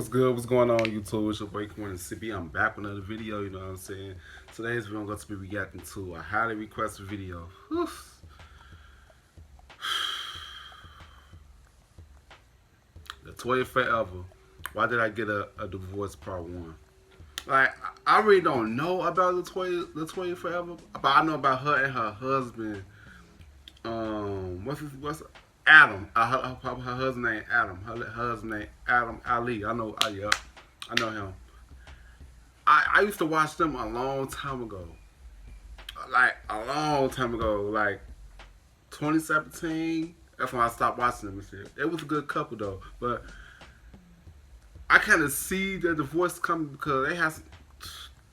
good? What's going on, YouTube? It's your boy Corn and Sippy. I'm back with another video, you know what I'm saying? Today's video I'm going to be reacting to a highly requested video. Whew. Latoya Forever. Why did I get a divorce part one? Like, I really don't know about Latoya Forever, but I know about her and her husband. What's Adam? Her husband named Adam. Her husband named Adam Ali. Yep, I know him. I used to watch them a long time ago. Like a long time ago, like 2017. That's when I stopped watching them and shit. It was a good couple though, but I kind of see the divorce coming because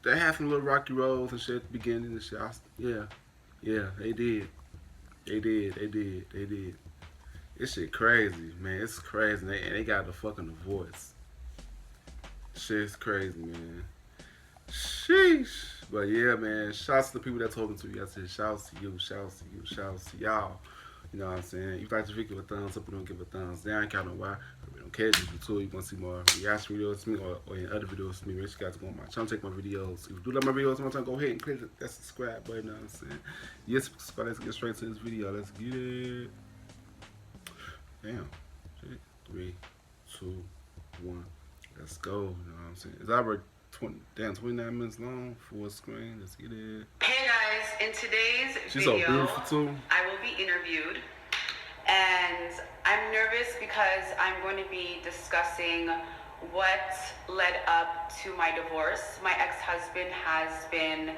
they had some little rocky roads and shit at the beginning and shit. Yeah, they did. They did. This shit crazy, man. It's crazy. And they got the fucking divorce. Shit's crazy, man. Sheesh. But yeah, man. Shouts to the people that told me to. Yesterday. Shouts to you. Shouts to you. Shouts to y'all. You know what I'm saying? If you like the video, give a thumbs up. If you don't give a thumbs down, I don't know why. If you don't care, if you too, you want to see more reaction videos to me or in other videos to me, make sure you guys go on my channel, check my videos. If you do like my videos one time, go ahead and click that subscribe button. You know what I'm saying? Yes, subscribe. Let's get straight to this video. Let's get it. Damn. Shit. 3, 2, 1. Let's go. You know what I'm saying? It's already 29 minutes long, full screen. Let's get it. Hey guys, in today's She's video, so beautiful too. I will be interviewed, and I'm nervous because I'm going to be discussing what led up to my divorce. My ex-husband has been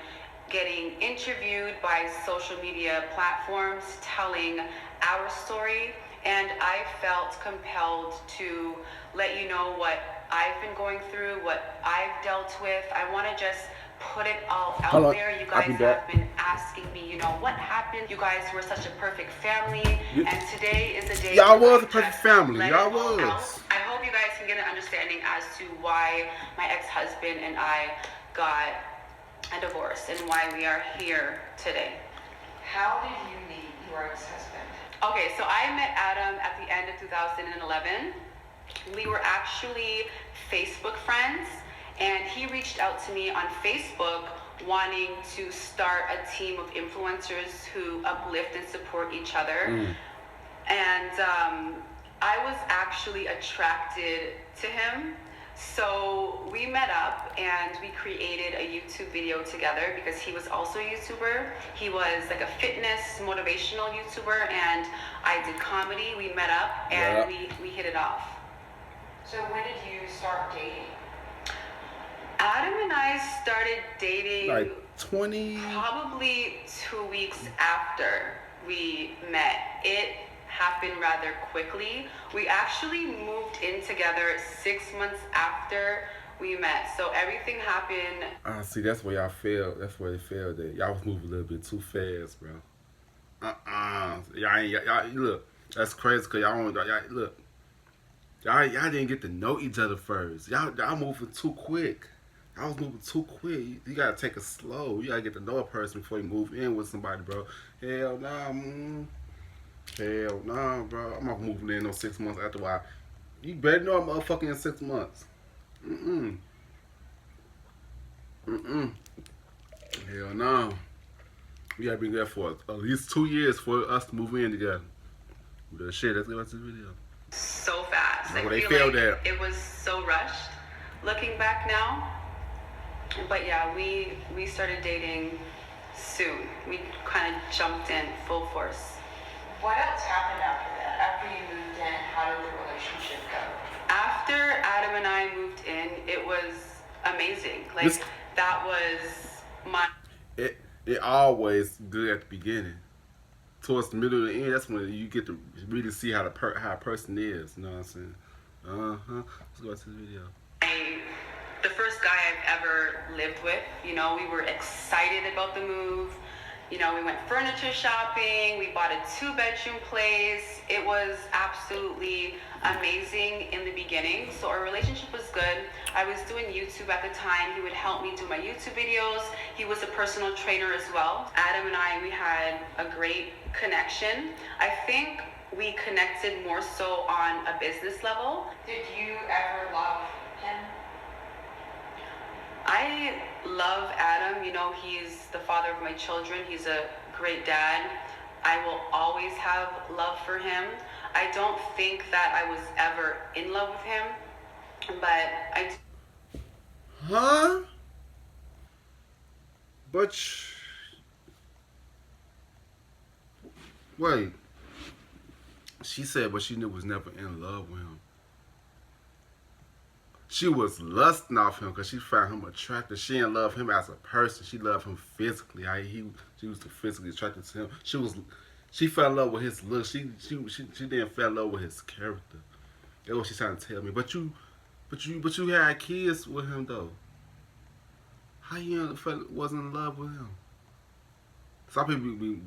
getting interviewed by social media platforms telling our story, and I felt compelled to let you know what I've been going through, what I've dealt with. I want to just put it all out there. You guys have been asking me, what happened? You guys were such a perfect family, and today is the day. Y'all was a perfect family. Y'all was. I hope you guys can get an understanding as to why my ex-husband and I got a divorce and why we are here today. How did you meet your ex-husband? Okay, so I met Adam at the end of 2011. We were actually Facebook friends, and he reached out to me on Facebook wanting to start a team of influencers who uplift and support each other. And I was actually attracted to him. So we met up and we created a YouTube video together because he was also a YouTuber. He was like a fitness motivational YouTuber, and I did comedy. We met up and we hit it off. So when did you start dating? Adam and I started dating like 20, probably 2 weeks after we met. It happened rather quickly. We actually moved in together 6 months after we met. So everything happened. See, that's where y'all failed. That's where they failed. That y'all was moving a little bit too fast, bro. Y'all look. That's crazy, cause y'all didn't get to know each other first. Y'all moving too quick. I was moving too quick. You gotta take it slow. You gotta get to know a person before you move in with somebody, bro. Hell nah, hell nah, bro. I'm not moving in no 6 months after a while. You better know I'm motherfucking in 6 months. Hell no. We gotta be there for at least 2 years for us to move in together. But shit, let's get back to the video. So fast. I feel like it was so rushed looking back now. But yeah, we started dating soon. We kind of jumped in full force. What else happened after that? After you moved in, how did the relationship go? After Adam and I moved in, it was amazing. That was my... It always good at the beginning. Towards the middle of the end, that's when you get to really see how how a person is. You know what I'm saying? Let's go back to the video. The first guy I've ever lived with, we were excited about the move. We went furniture shopping. We bought a 2-bedroom place. It was absolutely amazing in the beginning. So our relationship was good. I was doing YouTube at the time. He would help me do my YouTube videos. He was a personal trainer as well. Adam and I, we had a great connection. I think we connected more so on a business level. Did you ever love him? I love Adam. You know, he's the father of my children. He's a great dad. I will always have love for him. I don't think that I was ever in love with him, but I. Huh? But wait, she said, but she was never in love with him. She was lusting off him because she found him attractive. She didn't love him as a person. She loved him physically. She was physically attracted to him. She fell in love with his look. She didn't fall in love with his character. That's what she's trying to tell me. But you had kids with him though. How you wasn't in love with him? Some people be.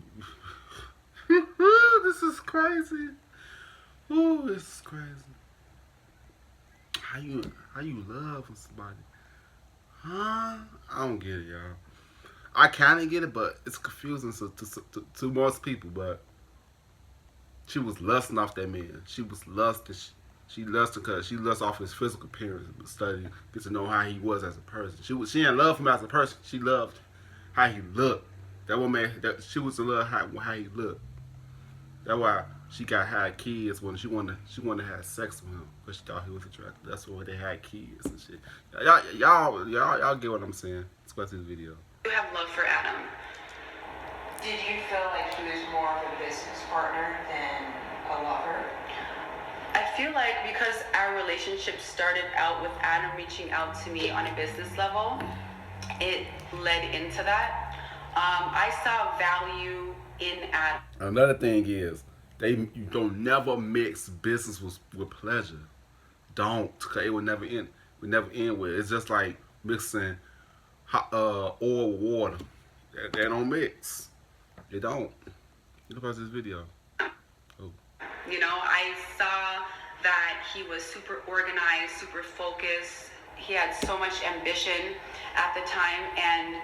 This is crazy. Ooh, this is crazy. How you love somebody? Huh? I don't get it, y'all. I kind of get it, but it's confusing to most people. But she was lusting off that man. She was lusting. She lusted because she lusted off his physical appearance, study, get to know how he was as a person. She didn't love him as a person. She loved how he looked. That what made that she was in love how he looked. That's why she got had kids when she wanted to have sex with him because she thought he was attractive. That's why they had kids and shit. Y'all get what I'm saying. Let's go to this video. You have love for Adam. Did you feel like he was more of a business partner than a lover? I feel like because our relationship started out with Adam reaching out to me on a business level, it led into that. I saw value in Adam. Another thing is you don't never mix business with pleasure. Don't, cause it would never end. We never end with it. It's just like mixing oil with water. They don't mix. They don't. Look at this video. Oh. You know, I saw that he was super organized, super focused. He had so much ambition at the time. And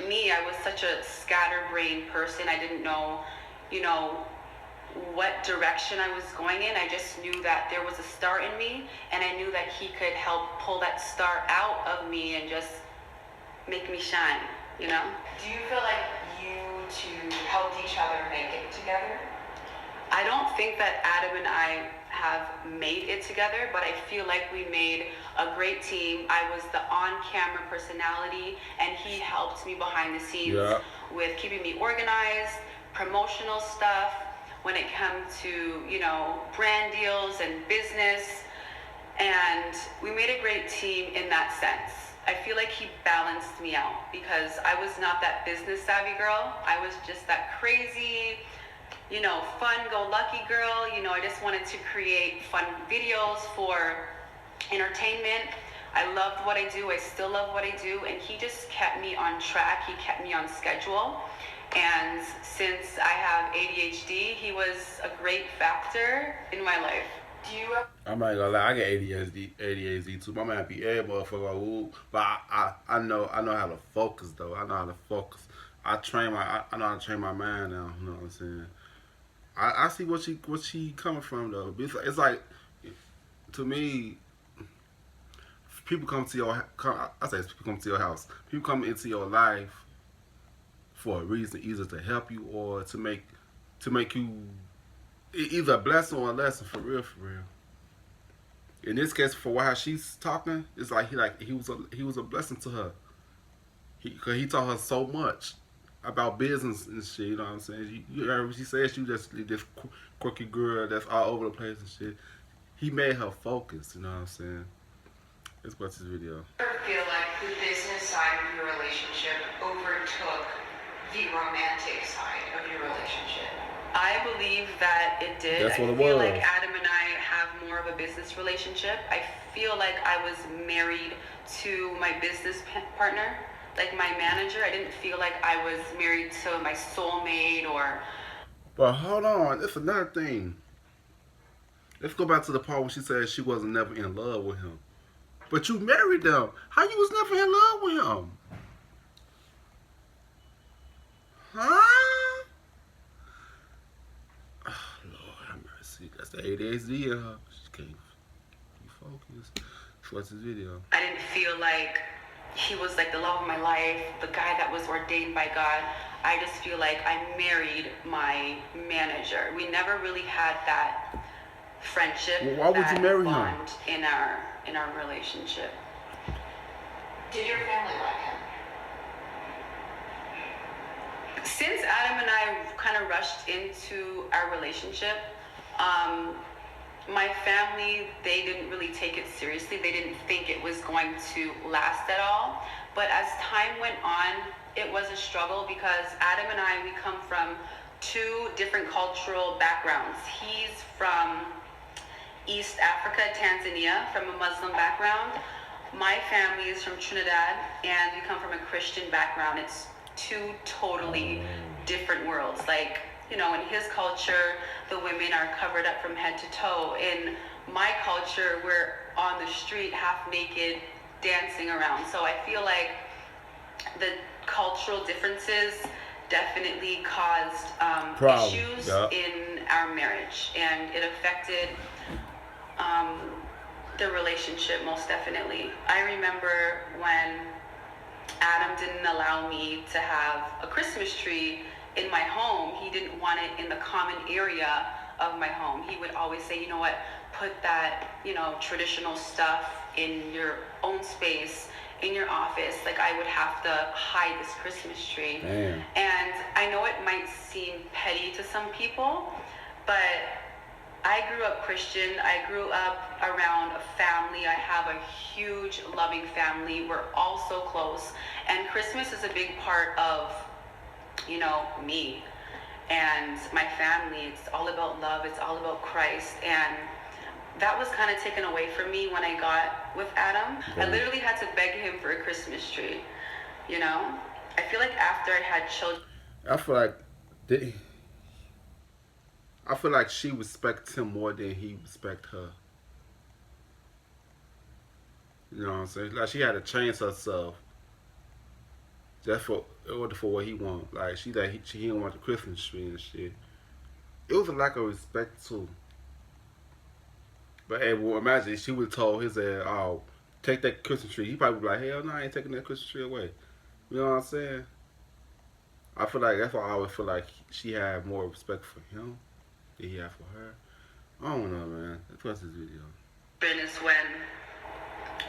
me, I was such a scatterbrained person. I didn't know, what direction I was going in. I just knew that there was a star in me, and I knew that he could help pull that star out of me and just make me shine, Do you feel like you two helped each other make it together? I don't think that Adam and I have made it together, but I feel like we made a great team. I was the on-camera personality, and he helped me behind the scenes with keeping me organized, promotional stuff, when it comes to, brand deals and business. And we made a great team in that sense. I feel like he balanced me out because I was not that business savvy girl. I was just that crazy, fun-go-lucky girl. I just wanted to create fun videos for entertainment. I loved what I do. I still love what I do. And he just kept me on track. He kept me on schedule. And since I have ADHD, he was a great factor in my life. I'm not gonna lie, I get ADHD too. My man be every motherfucker, ooh. But I know how to focus though. I know how to focus. I know how to train my mind now. You know what I'm saying? I see what she coming from though. It's like to me, people come to your I say people come to your house. People come into your life for a reason, either to help you or to make you either a blessing or a lesson, for real. In this case, for how she's talking, it's like he was a blessing to her. Cause he taught her so much about business and shit. You know what I'm saying? You heard what she said. She was just this quirky girl that's all over the place and shit. He made her focus. You know what I'm saying? Let's watch this video. I feel like the business side of your relationship overtook the romantic side of your relationship. I believe that it did. That's what it I feel was. like Adam and I have more of a business relationship. I feel like I was married to my business partner, like my manager. I didn't feel like I was married to my soulmate or. But hold on, it's another thing. Let's go back to the part where she said she wasn't never in love with him. But you married them. How you was never in love with him? Huh? Oh, Lord have mercy. That's the ADHD in her. She can't be focused. What's this video? I didn't feel like he was like the love of my life, the guy that was ordained by God. I just feel like I married my manager. We never really had that friendship, Well, why would that you marry bond in our relationship. Did your family like him? Since Adam and I kind of rushed into our relationship, my family, they didn't really take it seriously. They didn't think it was going to last at all. But as time went on, it was a struggle because Adam and I, we come from two different cultural backgrounds. He's from East Africa, Tanzania, from a Muslim background. My family is from Trinidad, and we come from a Christian background. It's two totally different worlds. Like, you know, in his culture, the women are covered up from head to toe. In my culture, we're on the street half naked, dancing around. So I feel like the cultural differences definitely caused issues in our marriage, and it affected the relationship most definitely. I remember when Adam didn't allow me to have a Christmas tree in my home. He didn't want it in the common area of my home. He would always say, you know what, put that, you know, traditional stuff in your own space, in your office. Like, I would have to hide this Christmas tree. Damn. And I know it might seem petty to some people, but I grew up Christian. I grew up around a family. I have a huge, loving family. We're all so close. And Christmas is a big part of, you know, me and my family. It's all about love. It's all about Christ. And that was kind of taken away from me when I got with Adam. I literally had to beg him for a Christmas tree, you know? I feel like after I had children... I feel like she respects him more than he respects her. You know what I'm saying? Like, she had to change herself just in order for what he want. Like, she didn't want the Christmas tree and shit. It was a lack of respect too. But hey, well, imagine she would have told his ass, "Oh, take that Christmas tree." He probably would be like, "Hell no, I ain't taking that Christmas tree away." You know what I'm saying? I feel like that's why I always feel like she had more respect for him than he had for her. I don't know, man. Let's watch this video. Is when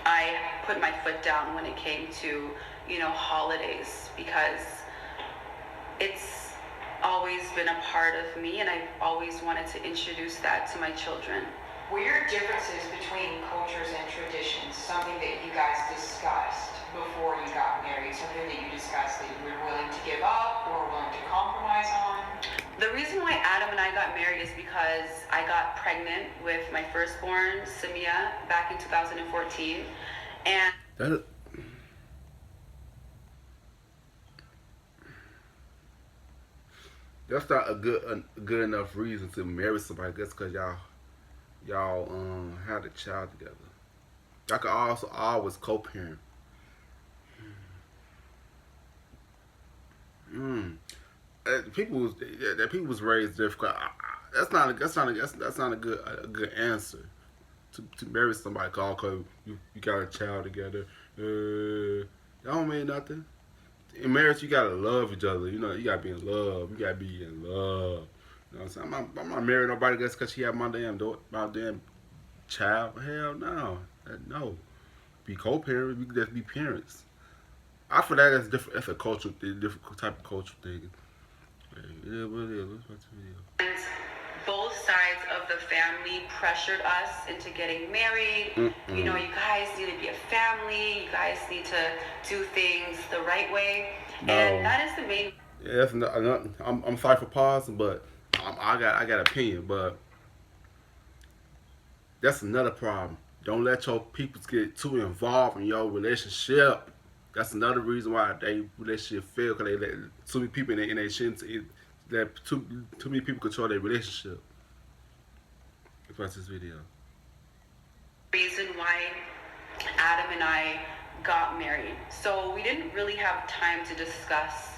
I put my foot down when it came to, you know, holidays, because it's always been a part of me, and I've always wanted to introduce that to my children. Were your differences between cultures and traditions something that you guys discussed before you got married? Something that you discussed that you were willing to give up or willing to compromise on? The reason why Adam and I got married is because I got pregnant with my firstborn, Samia, back in 2014. And that's not a good enough reason to marry somebody just because y'all had a child together. Y'all could also always co-parent. People was raised different. That's not a good answer to marry somebody cause you got a child together. That don't mean nothing. In marriage, you gotta love each other. You know, you gotta be in love. You gotta be in love. You know what I'm saying? I'm not marrying nobody just because she had my damn child. Hell no. No. Be co-parents. We can just be parents. I feel that that's different. That's a cultural, different type of cultural thing. Yeah, what it is. Let's watch the video. And both sides of the family pressured us into getting married. You know, you guys need to be a family. You guys need to do things the right way. No. And that is the main... Yeah, that's not, I'm sorry for pausing, but I got opinion, but that's another problem. Don't let your people get too involved in your relationship. That's another reason why they relationship fail, because they let too many people in they shouldn't let too many people control their relationship. Let's watch this video. Reason why Adam and I got married. So we didn't really have time to discuss,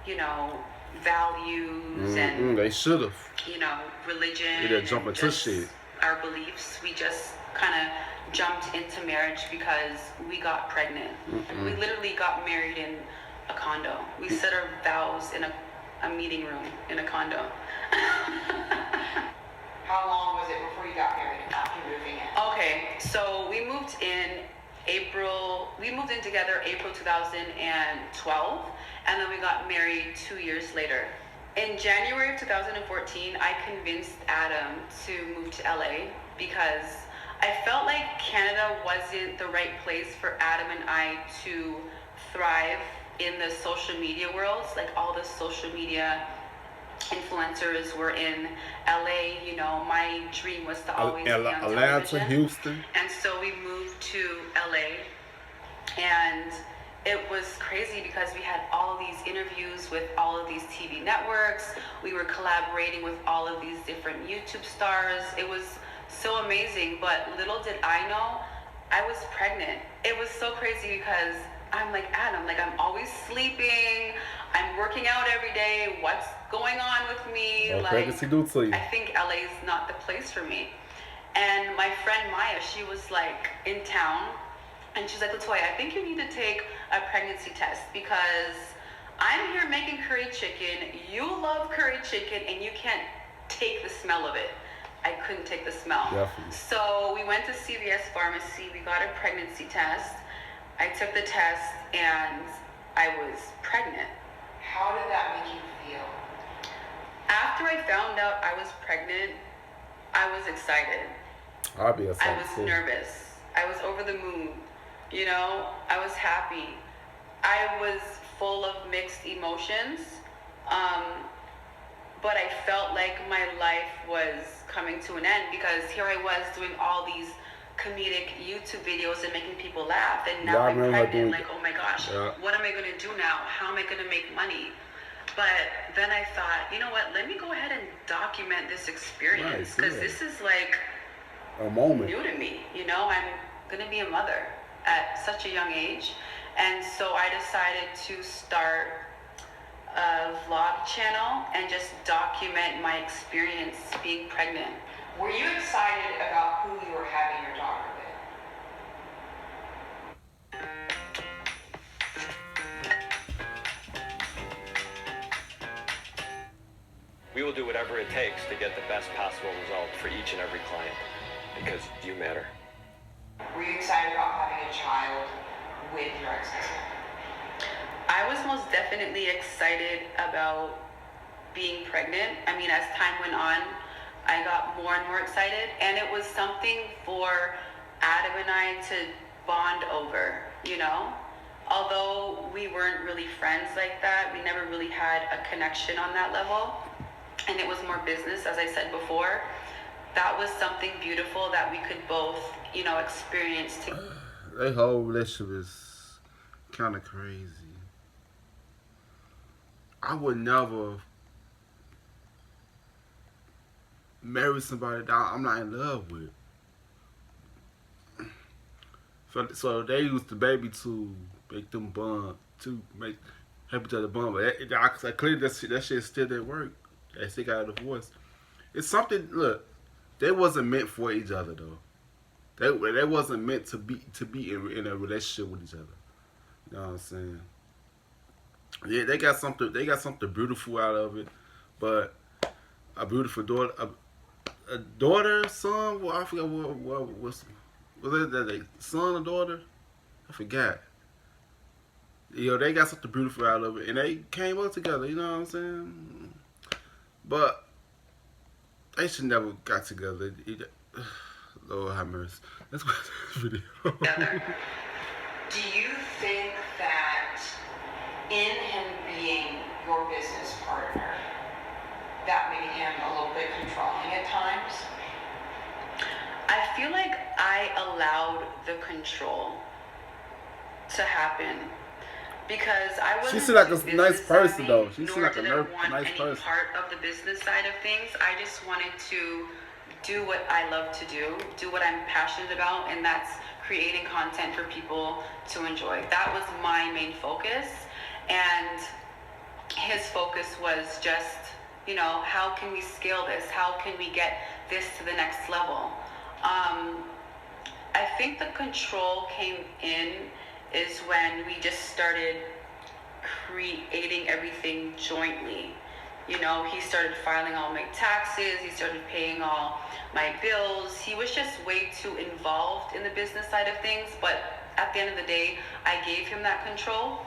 you know, values and they should have. You know, religion. They didn't jump into shit. Our beliefs. We just kind of jumped into marriage because we got pregnant. We literally got married in a condo. We said our vows in a meeting room in a condo. How long was it before you got married after moving in? Okay, so we moved in together April 2012, and then we got married 2 years later. In January of 2014, I convinced Adam to move to LA because I felt like Canada wasn't the right place for Adam and I to thrive in the social media worlds. Like all the social media influencers were in LA. You know, my dream was to always be on Atlanta, television. Houston. And so we moved to LA, and it was crazy because we had all of these interviews with all of these TV networks. We were collaborating with all of these different YouTube stars. It was so amazing, but little did I know, I was pregnant. It was so crazy because I'm like, Adam, like I'm always sleeping, I'm working out every day, what's going on with me? What like pregnancy do to you? I think LA is not the place for me. And my friend Maya, she was like in town, and she's like, Latoya, I think you need to take a pregnancy test because I'm here making curry chicken. You love curry chicken and you can't take the smell of it. I couldn't take the smell. Definitely. So we went to CVS Pharmacy. We got a pregnancy test. I took the test and I was pregnant. How did that make you feel? After I found out I was pregnant, I was excited. I'll be I excited was too. nervous. I was over the moon. You know, I was happy. I was full of mixed emotions. But I felt like my life was coming to an end because here I was doing all these comedic YouTube videos and making people laugh. And now I'm pregnant, like, oh my gosh, what am I going to do now? How am I going to make money? But then I thought, you know what, let me go ahead and document this experience because this is like a moment new to me. You know, I'm going to be a mother at such a young age. And so I decided to start a vlog channel and just document my experience being pregnant. Were you excited about who you were having your daughter with? We will do whatever it takes to get the best possible result for each and every client because you matter. Were you excited about having a child with your ex-husband? I was most definitely excited about being pregnant. I mean, as time went on, I got more and more excited, and it was something for Adam and I to bond over, you know? Although we weren't really friends like that, we never really had a connection on that level, and it was more business, as I said before. That was something beautiful that we could both, you know, experience together. Their whole relationship is kind of crazy. I would never marry somebody that I'm not in love with. So they use the baby to make them bond, to make help each other bond. But that clearly that shit still didn't work. They still got a divorce. It's something. Look, they wasn't meant for each other though. They wasn't meant to be in a relationship with each other. You know what I'm saying? Yeah, they got something beautiful out of it, but a beautiful daughter, a daughter, son. Well, I forgot what was that a son or daughter? I forgot. You know, they got something beautiful out of it, and they came up together. You know what I'm saying? But they should never got together. Lord have mercy. Let's watch this video. Do you think that in him being your business partner, that made him a little bit controlling at times? I feel like I allowed the control to happen because I wasn't. She seemed like a nice person though. She seemed like a nice person. Part of the business side of things. I just wanted to do what I love to do what I'm passionate about, and that's creating content for people to enjoy. That was my main focus, and his focus was just, you know, how can we scale this? How can we get this to the next level? I think the control came in is when we just started creating everything jointly. You know, he started filing all my taxes, he started paying all my bills. He was just way too involved in the business side of things, but at the end of the day, I gave him that control,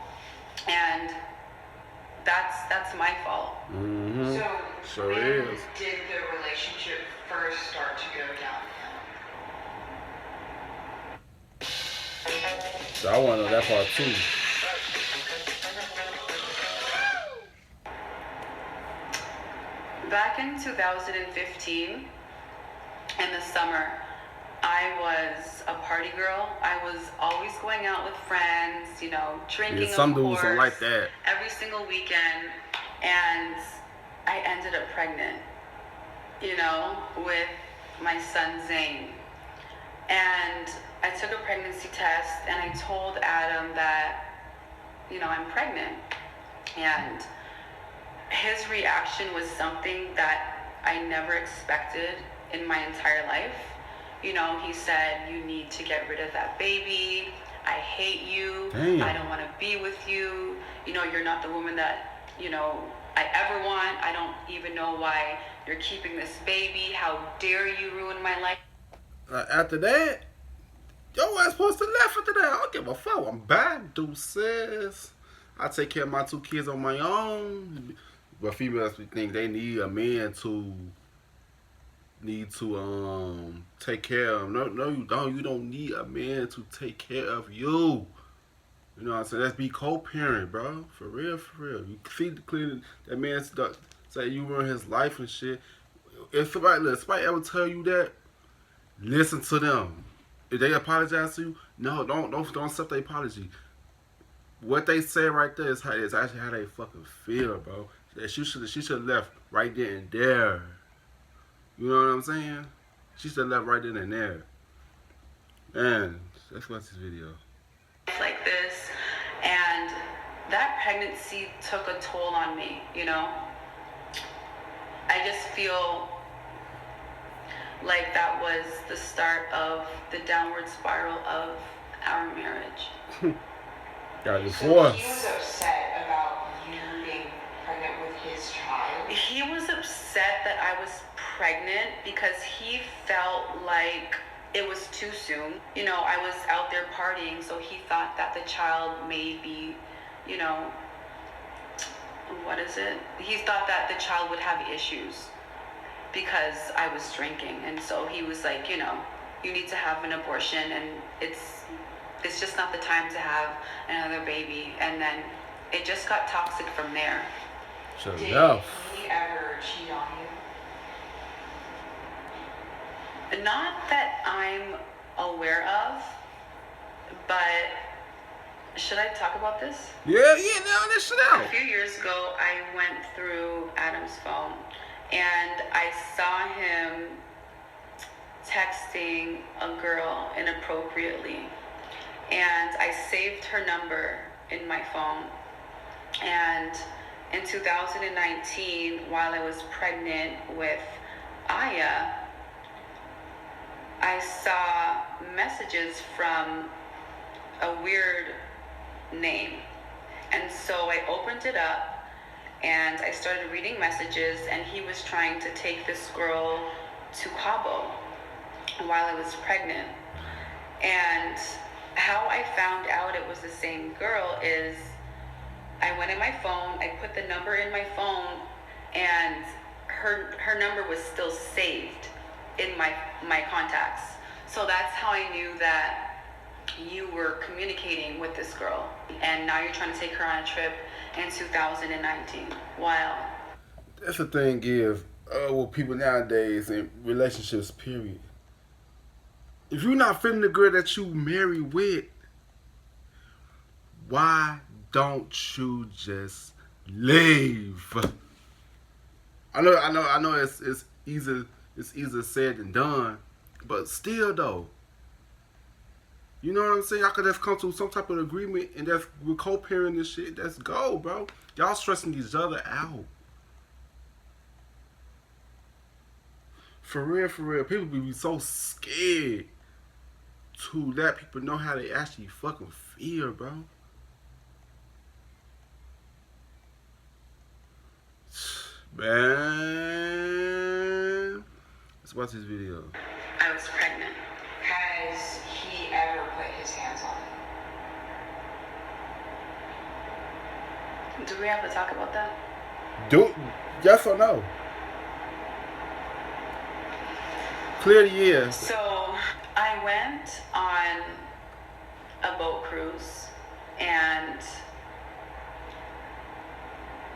and that's my fault. Mm-hmm. So Sure when is. did the relationship first start to go downhill? So I want to know that part too. Back in 2015, in the summer, I was a party girl. I was always going out with friends, you know, drinking, Yeah, some of dudes course, don't like that. every single weekend. And I ended up pregnant, you know, with my son Zane. And I took a pregnancy test and I told Adam that, you know, I'm pregnant. And his reaction was something that I never expected in my entire life. You know, he said, "You need to get rid of that baby. I hate you. Damn. I don't want to be with you. You know, you're not the woman that, you know, I ever want. I don't even know why you're keeping this baby. How dare you ruin my life?" After that, yo ass supposed to left after that. I don't give a fuck. I'm back, deuces. I take care of my 2 kids on my own. But females think they need a man to take care of them. No, you don't. You don't need a man to take care of you. You know what I'm saying? Let's be co-parent, bro. For real, for real. You see the clear that man say you ruin his life and shit. If somebody ever tell you that, listen to them. If they apologize to you, no, don't accept their apology. What they say right there is actually how they fucking feel, bro. That she should have left right then and there. You know what I'm saying? She should have left right then and there. Man, let's watch this video. Like this, and that pregnancy took a toll on me, you know. I just feel like that was the start of the downward spiral of our marriage. Got So he divorced. was upset about you being pregnant with his child? He was upset that I was pregnant because he felt like it was too soon. You know, I was out there partying, so he thought that the child may be, you know, what is it? He thought that the child would have issues because I was drinking. And so he was like, you know, you need to have an abortion, and it's just not the time to have another baby. And then it just got toxic from there. Shut Did it up. he ever cheat on you? Not that I'm aware of, but should I talk about this? Yeah, now this shit out. A few years ago, I went through Adam's phone and I saw him texting a girl inappropriately. And I saved her number in my phone. And in 2019, while I was pregnant with Aya, I saw messages from a weird name. And so I opened it up and I started reading messages, and he was trying to take this girl to Cabo while I was pregnant. And how I found out it was the same girl is I went in my phone, I put the number in my phone, and her number was still saved in my contacts. So that's how I knew that you were communicating with this girl, and now you're trying to take her on a trip in 2019. Wow. That's the thing is, with people nowadays in relationships, period. If you're not feeling the girl that you marry with, why don't you just leave? I know it's easier said than done, but still though. You know what I'm saying? I could just come to some type of agreement and that's we're co-parenting this shit. Let's go, bro. Y'all stressing each other out. For real. People be so scared to let people know how they actually fucking feel, bro. Man, let's watch this video. I was pregnant. Has he ever put his hands on it? Do we have to talk about that? Yes or no? Clearly, yes. So I went on a boat cruise and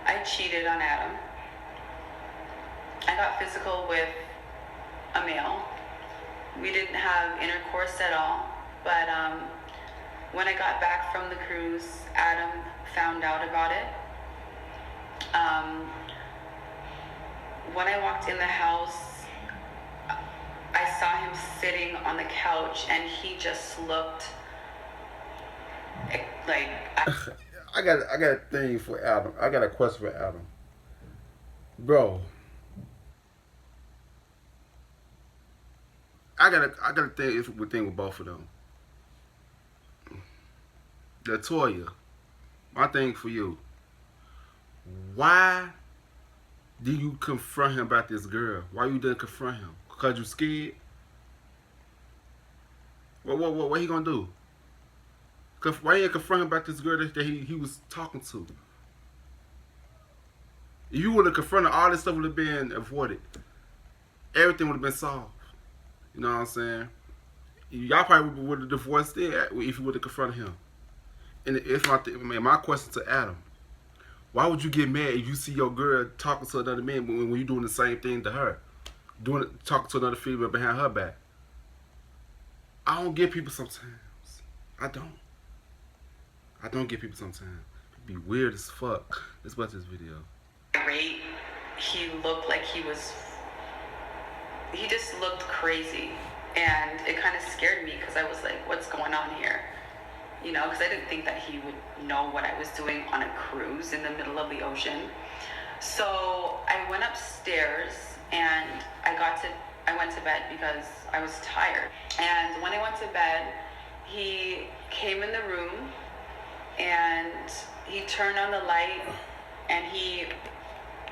I cheated on Adam. I got physical with a male. We didn't have intercourse at all, but when I got back from the cruise, Adam found out about it. When I walked in the house, I saw him sitting on the couch and he just looked like... I got a thing for Adam. I got a question for Adam. Bro. I got a thing with both of them. Latoya, my thing for you. Why did you confront him about this girl? Why you didn't confront him? Because you scared? What he gonna do? Why you didn't confront him about this girl that he was talking to? If you would have confronted, all this stuff would have been avoided. Everything would have been solved. You know what I'm saying? Y'all probably would have divorced there if you would have confronted him. And if my question to Adam, why would you get mad if you see your girl talking to another man when you're doing the same thing to her? Talking to another female behind her back? I don't get people sometimes. I don't get people sometimes. It be weird as fuck. Let's watch this video. Irate. He looked like he just looked crazy. And it kind of scared me because I was like, what's going on here? You know, because I didn't think that he would know what I was doing on a cruise in the middle of the ocean. So I went upstairs and I went to bed because I was tired. And when I went to bed, he came in the room and he turned on the light and he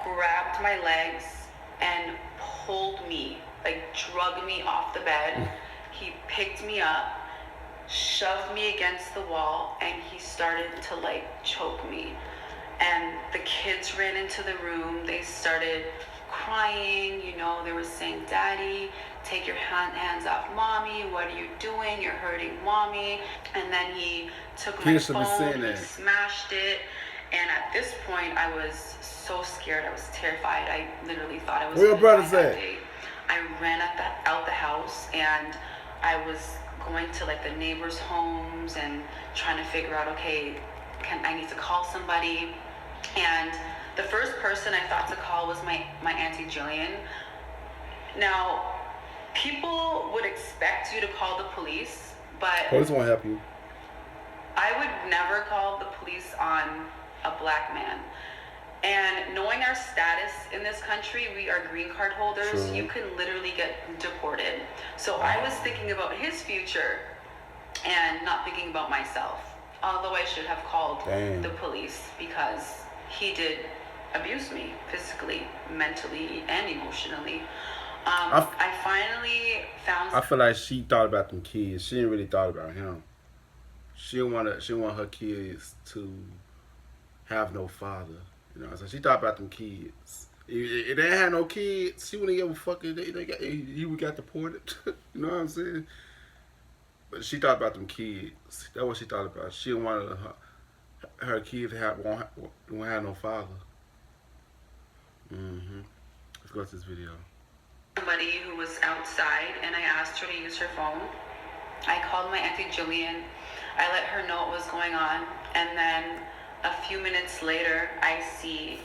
grabbed my legs and pulled me, like drug me off the bed. He picked me up, shoved me against the wall, and he started to like choke me. And the kids ran into the room. They started crying, you know, they were saying, "Daddy, take your hands off mommy. What are you doing? You're hurting mommy." And then he took my phone, he smashed it. And at this point, I was so scared. I was terrified. I literally thought I was Where your brothers at? at? I ran out the house and I was going to like the neighbors' homes and trying to figure out, okay, I need to call somebody. And the first person I thought to call was my Auntie Jillian. Now, people would expect you to call the police, but Police won't help you. I would never call the police on a black man. And knowing our status in this country, we are green card holders. Sure. You can literally get deported. So I was thinking about his future and not thinking about myself. Although I should have called the police because he did abuse me physically, mentally, and emotionally. I finally found... I feel like she thought about them kids. She didn't really thought about him. She didn't want her kids to have no father. You know, so she thought about them kids. If they had no kids, she wouldn't give a fuck if he would got deported. You know what I'm saying? But she thought about them kids. That's what she thought about. She didn't want her kids won't have no father. Let's go to this video. Somebody who was outside and I asked her to use her phone. I called my Auntie Jillian. I let her know what was going on. And then a few minutes later, I see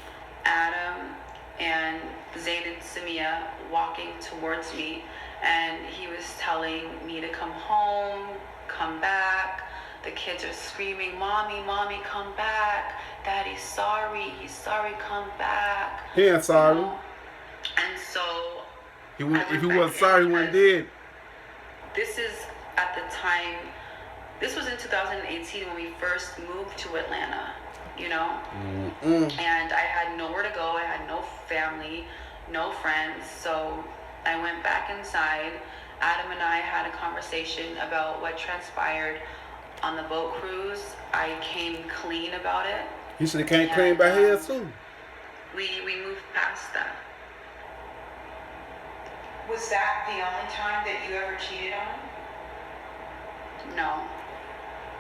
Adam and Zayn and Samia walking towards me. And he was telling me to come home, come back. The kids are screaming, "Mommy, Mommy, come back. Daddy's sorry. He's sorry, come back." He ain't sorry. You know? And so... If he wasn't sorry, he wasn't dead. This is at at the time, this was in 2018 when we first moved to Atlanta, you know? And I had nowhere to go. I had no family, no friends. So I went back inside. Adam and I had a conversation about what transpired on the boat cruise. I came clean about it. You should have came clean by here too. We moved past that. Was that the only time that you ever cheated on him? No.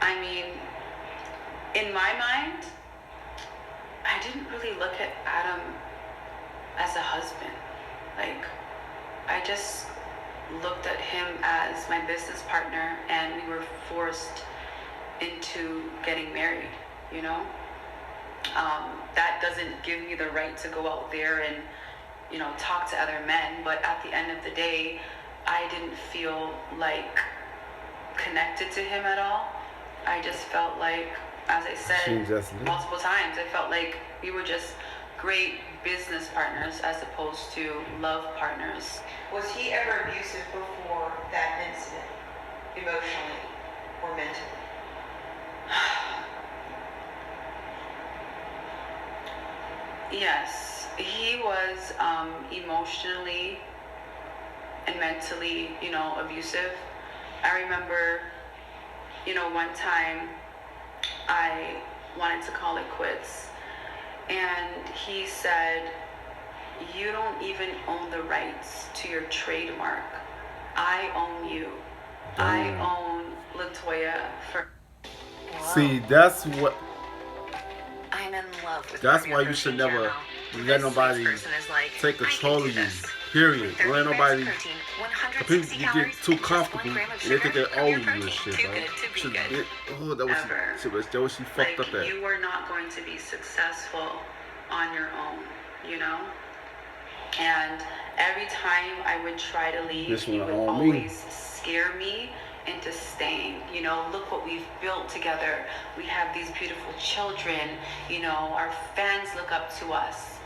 I mean, in my mind, I didn't really look at Adam as a husband. Like, I just looked at him as my business partner, and we were forced into getting married, you know? That doesn't give me the right to go out there and, you know, talk to other men, but at the end of the day, I didn't feel like connected to him at all. I just felt like, as I said multiple times, I felt like we were just great business partners as opposed to love partners. Was he ever abusive before that incident, emotionally or mentally? Yes, he was emotionally and mentally, you know, abusive. I remember, you know, one time I wanted to call it quits, and he said, "You don't even own the rights to your trademark. I own you. I own Latoya for." See, that's what. I'm in love with That's why you should never let nobody take control of you. Period. Don't let nobody. People get too comfortable and they think they own you and shit, bro. That was she fucked up at. You were not going to be successful on your own, you know? And every time I would try to leave, he would always scare me into staying. You know, look what we've built together. We have these beautiful children, you know, our fans look up to us.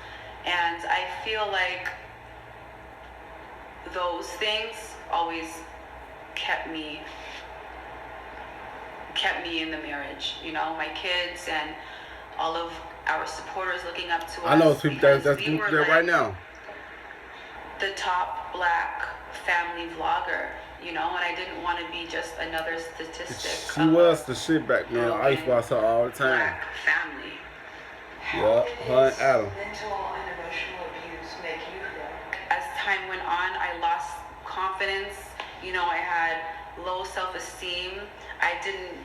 And I feel like those things always kept me in the marriage, you know, my kids and all of our supporters looking up to us. I know people that's doing that right now. The top black family vlogger, you know, and I didn't want to be just another statistic. She was the shit back then. I used to watch her all the time. Black family. Yeah, her and Adam. Mental and emotional abuse make you feel? As time went on, I lost confidence. You know, I had low self-esteem. I didn't,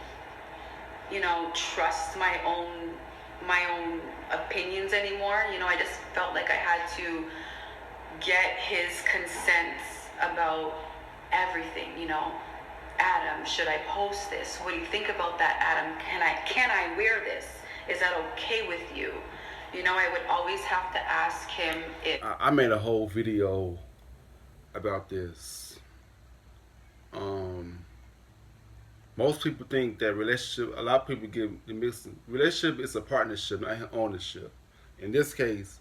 you know, trust my own opinions anymore. You know, I just felt like I had to get his consent about everything, you know. Adam, should I post this? What do you think about that, Adam? Can I wear this? Is that okay with you? You know, I would always have to ask him if... I made a whole video about this. Most people think that relationship, a lot of people get the mix. Relationship is a partnership, not ownership. In this case,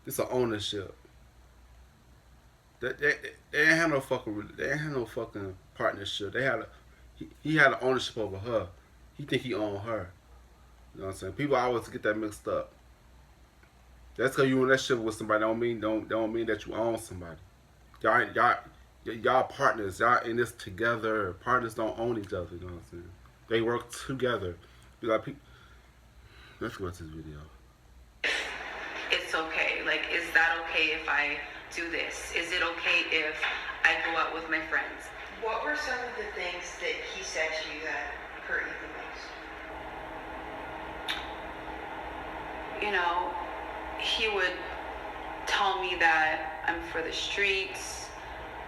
it's an ownership. They ain't had no fucking partnership. He had an ownership over her. He think he owned her. You know what I'm saying? People always get that mixed up. That's because you in a relationship with somebody don't mean that you own somebody. Y'all partners. Y'all in this together. Partners don't own each other. You know what I'm saying? They work together. Let's go to this video. It's okay. Like, is that okay if I do this? Is it okay if I go out with my friends? What were some of the things that he said to you that hurt you the most? You know, he would tell me that I'm for the streets.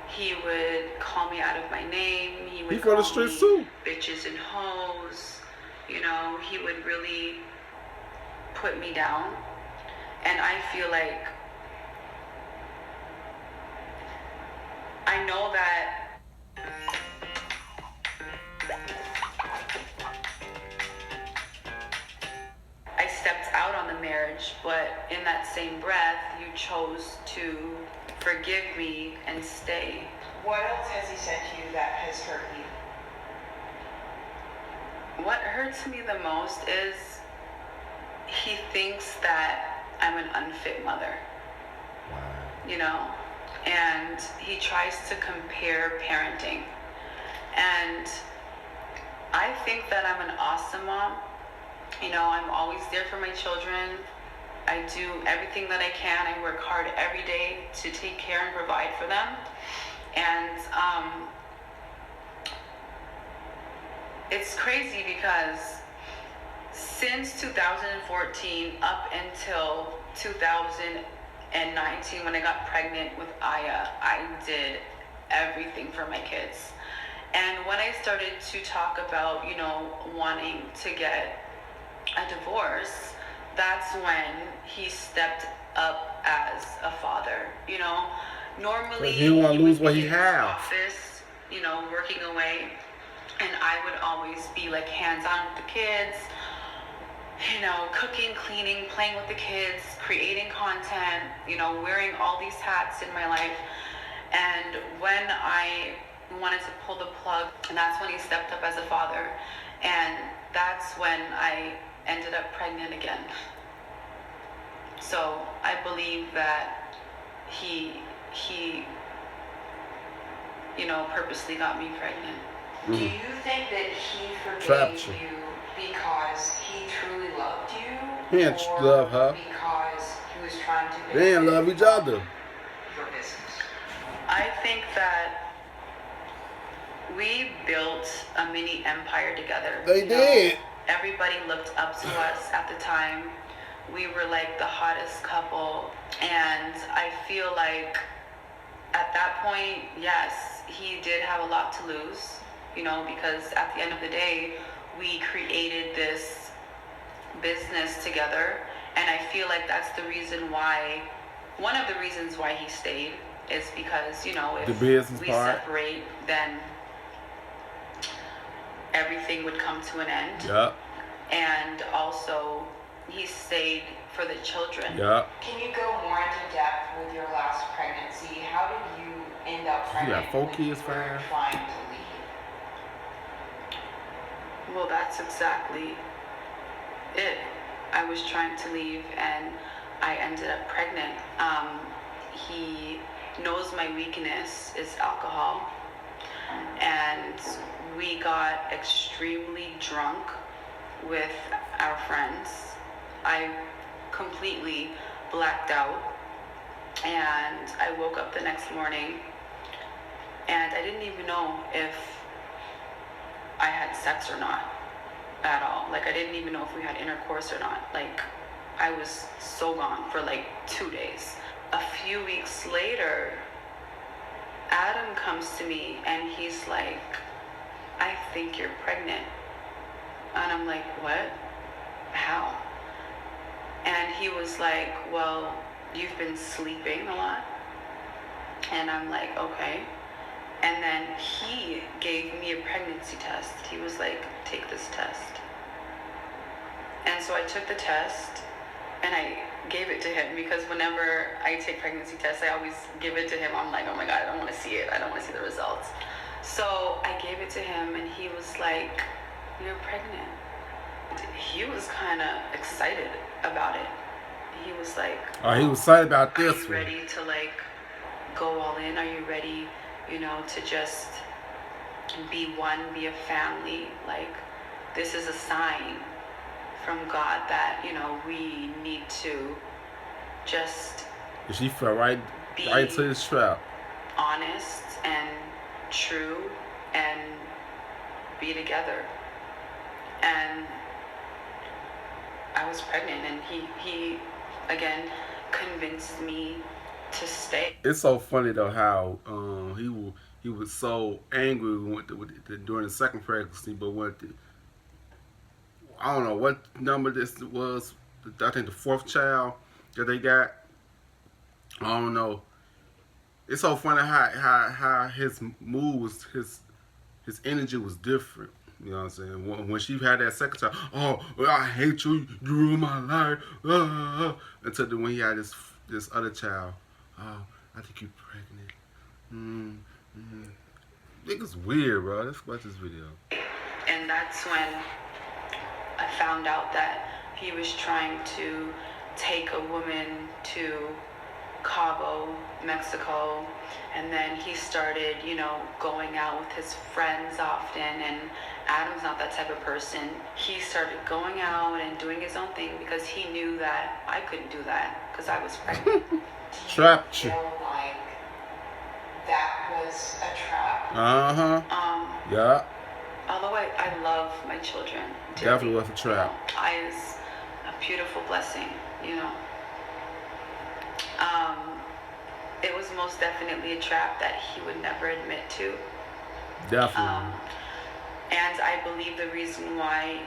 He would call me out of my name. He would for the call streets me too. Bitches and hoes. You know, he would really put me down. And I feel like I know that I stepped out on the marriage, but in that same breath, you chose to forgive me and stay. What else has he said to you that has hurt you? what hurts me the most is he thinks that I'm an unfit mother. You know, and he tries to compare parenting. And I think that I'm an awesome mom. You know, I'm always there for my children. I do everything that I can. I work hard every day to take care and provide for them. And it's crazy because since 2014 up until 2019 when I got pregnant with Aya, I did everything for my kids. And when I started to talk about, you know, wanting to get a divorce, that's when he stepped up as a father. You know, normally he don't want to lose would what be he in his has. office, you know, working away, and I would always be like hands-on with the kids, you know, cooking, cleaning, playing with the kids, creating content, you know, wearing all these hats in my life. And when I wanted to pull the plug, and that's when he stepped up as a father. And that's when I ended up pregnant again. So I believe that he you know, purposely got me pregnant. Do you think that he Trapped forgave you. you because he truly loved you? He didn't or love her. because he was trying to They didn't love each other. your business? I think that we built a mini empire together. They You know, did. everybody looked up to us at the time. We were like the hottest couple. And I feel like at that point, yes, he did have a lot to lose, you know, because at the end of the day, we created this business together. And I feel like that's the reason why, one of the reasons why he stayed is because, you know, The if business we part. separate, then everything would come to an end. Yup. And also, he stayed for the children. Yup. Can you go more into depth with your last pregnancy? How did you end up You pregnant? got 4 when kids, you were 5? trying to leave? Well, that's exactly it. I was trying to leave and I ended up pregnant. He knows my weakness is alcohol, and we got extremely drunk with our friends. I completely blacked out, and I woke up the next morning and I didn't even know if I had sex or not at all. Like, I didn't even know if we had intercourse or not. Like, I was so gone for like 2 days. A few weeks later, Adam comes to me and he's like, I think you're pregnant. And I'm like, what? How? And he was like, well, you've been sleeping a lot. And I'm like, okay. And then he gave me a pregnancy test. He was like, take this test. And so I took the test and I gave it to him, because whenever I take pregnancy tests, I always give it to him. I'm like, oh my God, I don't want to see it. I don't want to see the results. So I gave it to him and he was like, you're pregnant. He was kind of excited about it. He was like, Oh, he was excited about are this you one. ready to like go all in? Are you ready, you know, to just be one, be a family? Like, this is a sign from God that, you know, we need to just And she fell right be to his trap. honest and true and be together. And I was pregnant, and he again convinced me to stay. It's so funny though how he was so angry during the second pregnancy, but I don't know what number this was. I think the 4th child that they got. I don't know. It's so funny how his mood was, his energy was different. You know what I'm saying? When she had that second child, oh, I hate you, you ruined my life. Until when he had this other child, oh, I think you're pregnant. Niggas weird, bro. Let's watch this video. And that's when found out that he was trying to take a woman to Cabo, Mexico, and then he started, going out with his friends often, and Adam's not that type of person. He started going out and doing his own thing because he knew that I couldn't do that because I was pregnant. Trapped you. Feel like that was a trap? Yeah. Although I love my children dearly, Definitely was a trap. Is a beautiful blessing, It was most definitely a trap that he would never admit to. Definitely. And I believe the reason why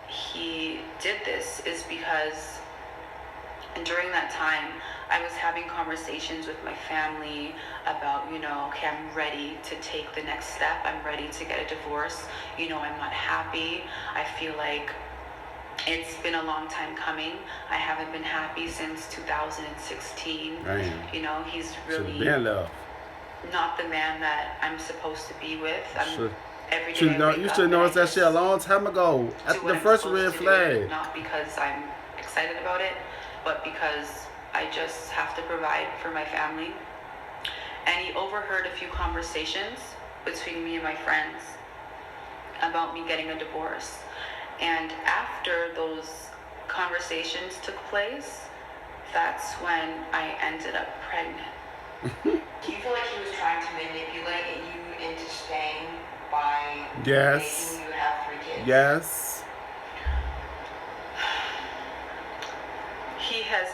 he did this is because during that time, I was having conversations with my family about, okay, I'm ready to take the next step. I'm ready to get a divorce. I'm not happy. I feel like it's been a long time coming. I haven't been happy since 2016. Damn. He's really not the man that I'm supposed to be with. Every day you should notice that shit a long time ago. After the first red flag. Not because I'm excited about it, but because I just have to provide for my family. And he overheard a few conversations between me and my friends about me getting a divorce. And after those conversations took place, that's when I ended up pregnant. Do you feel like he was trying to manipulate you into staying by Yes. making you have 3 kids? Yes. He has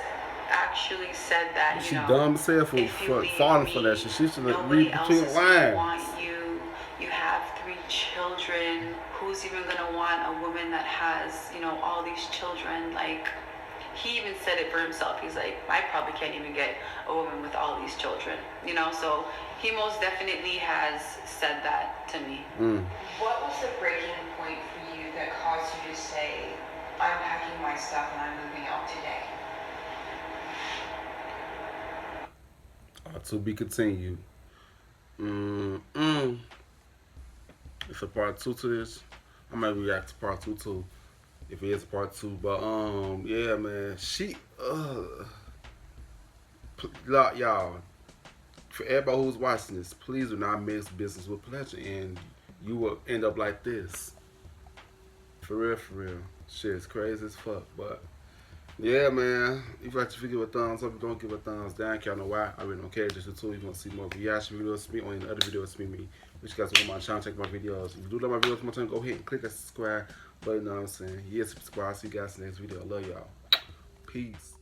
actually said that, She dumb as hell for falling for that shit. She should read between the lines. Want you. You have 3 children. Who's even gonna want a woman that has, all these children? Like, he even said it for himself. He's like, I probably can't even get a woman with all these children. So he most definitely has said that to me. What was the breaking point for you that caused you to say, I'm packing my stuff and I'm moving out today? To be continued. It's a part 2 to this. I might react to part 2 too. If it is part 2. But yeah, man. Y'all, for everybody who's watching this, please do not mix business with pleasure, and you will end up like this. For real. Shit is crazy as fuck. But yeah, man. If you like this video, give a thumbs up. If you don't, give a thumbs down. Y'all know why. I really don't care. Just the two. If you want to see more reaction videos, me or any other videos, me. Which you guys want my channel, check my videos. If you do like my videos, my channel, go ahead and click that subscribe button. You know what I'm saying? Yeah, subscribe. See you guys in the next video. I love y'all. Peace.